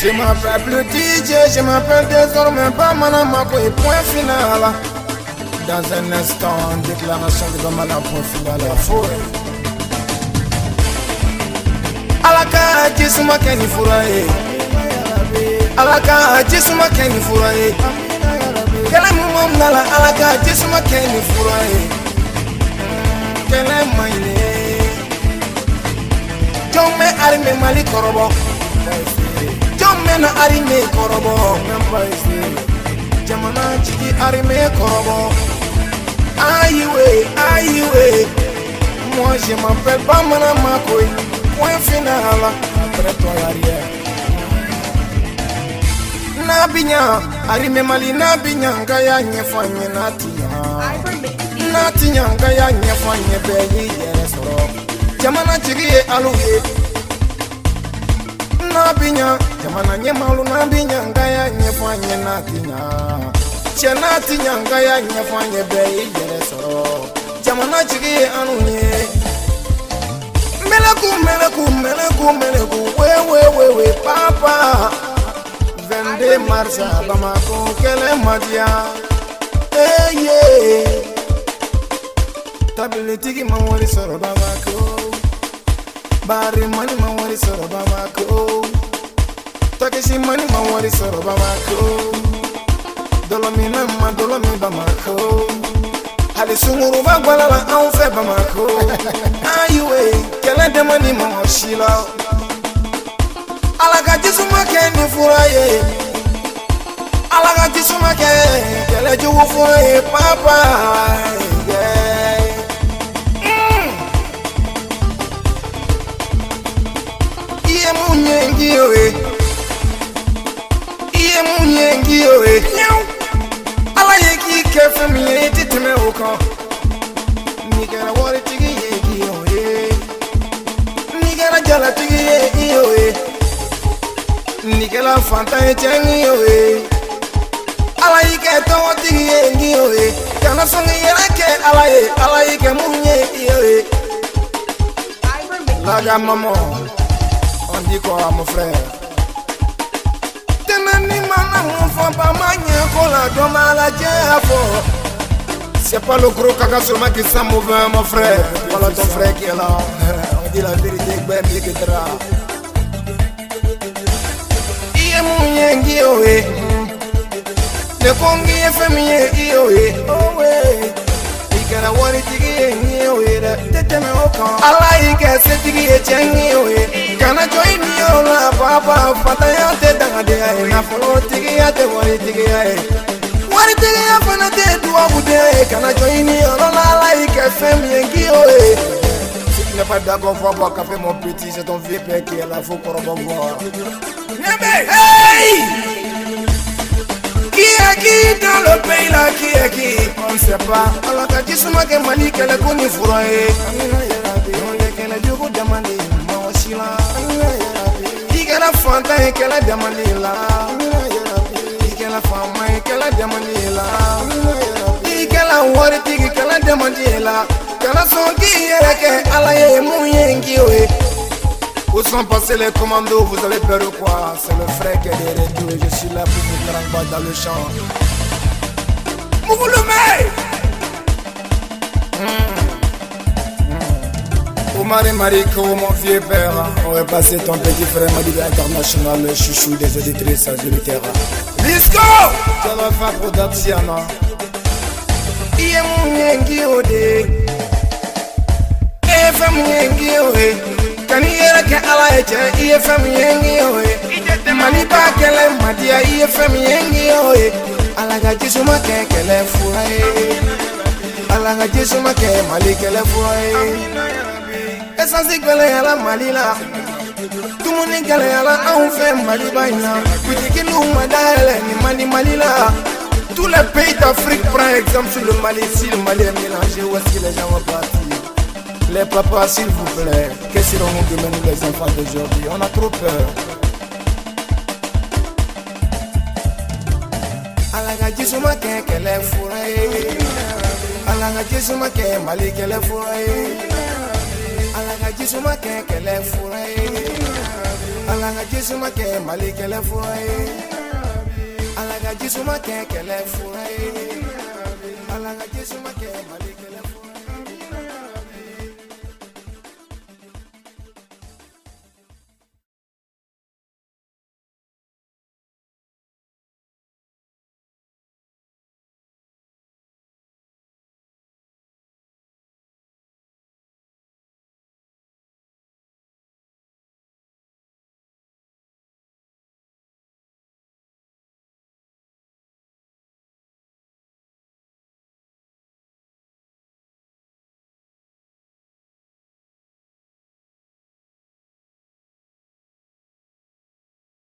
Je m'appelle plus DJ, je m'appelle désormais Bamana Mako et point final. Dans un instant, déclaration de Bamana, point final à forêt. Alaka Jisuma Kenny Furae, Alaka Jisuma Kenny Furae, Kelemum Nala, Alaka Jisuma Kenny Furae, Kelemaine, Jome Arime Mali Korobo. Jomena arime korobo, Jamana chiki arime korobo. Aïe, moi je m'appelle Bamana Makoy. Point final, après toi arrière. Nabinya, arime mali nabinya, ngaya nyefanye natinya, ngaya nyefanye beyi yeresoro. Jamana chiki aluye. Nabinya, jamana nyemalu nabinya ngaya nyefanye natinya. Chenatinya ngaya nyefanye beyi yeresoro. Jamana chiki anuye. Meleku, we, papa. 22 mars, Bamako, Kelemadia. Hey, yeah. Tabilitiki mawari soro Bamako. Bari money mawari soro Bamako. Takeshi money mawari soro Bamako. Dolomi Bamako. Ali sunguru bagwala la anfe Bamako. Ayiwe, kele de money mawashila. Alaka Jisuma Kenny Furaye. Alaka Jisuma Kenny, kele jugu Furaye papa. Yeah. Iye munyengi oe. Ala yeki kefe miye titime uko. Nigera wari tigi yeki oe. Nigera jala tigi yeki oe. Nigera fanta yechengi oe. Ala yike towa tigi yeki oe. Kana songi yerake ala yike munyengi oe. Laga maman, on dit quoi mon frère? C'est pas le gros caca seulement qui sent mauvais mon frère. Voilà ton frère qui est là. On dit la vérité, ben bien que tra. Iye munyengi oe. Le kongi e femiye oe. Oe. Ikara wari tigi yengi oe. Teteme okan. Ala ike se tigi e chengi oe. Kana join yola papa pataya te dangade ay na folo tigi ya te wari tigi ya fana te duwa bude kana join yola la ike fem yengi oe. Si tu n'es pas d'accord faut boire café mon petit, c'est ton vieux père qui est là, faut qu'on revoie. Hey! Qui est qui dans le pays là, qui est qui? On ne sait pas. Alors quand tu soumas que Mali qu'elle est connue fourrée. Amina yarabi, on est qu'elle a dû vous demander. Ikela fanta ikela demanila. Ikela fama ikela demanila. Ikela wari tigi ikela demanila. Kana songi yereke ala ye munyengi oe. Où sont passés les commandos? Vous avez peur ou quoi? C'est le frère qui est derrière tout et je suis là pour vous craquer dans le champ. Mouloume! Mariko, mon vieux père, on va passer ton petit frère Madiba International, le chouchou des auditrices adultères. Disco! Ça va faire production. Iye munyengi ode. Efe munyengi ode. Kani yere ke ala eche, iye fe munyengi ode. Maniba kele madia, iye fe munyengi ode. Alaga jisuma ke kele fuae. Alaga jisuma ke mali kele fuae. Esansi kele yala malila. Tumuni kele yala anfe malibaina. Kutiki luma daele ni malila. Tous les pays d'Afrique prennent exemple sur le Mali. Si le Mali est mélangé, où est-ce que les gens vont partir? Les papas, s'il vous plaît, que seront-nous demain nous les enfants d'aujourd'hui? On a trop peur. Alaga jisuma ke kele furai. Alaga jisuma ke mali kele furai. alaga jisuma ke kele furai alaga jisuma ke mali kele furai alaga jisuma ke kele furai alaga jisuma ke mali kele furai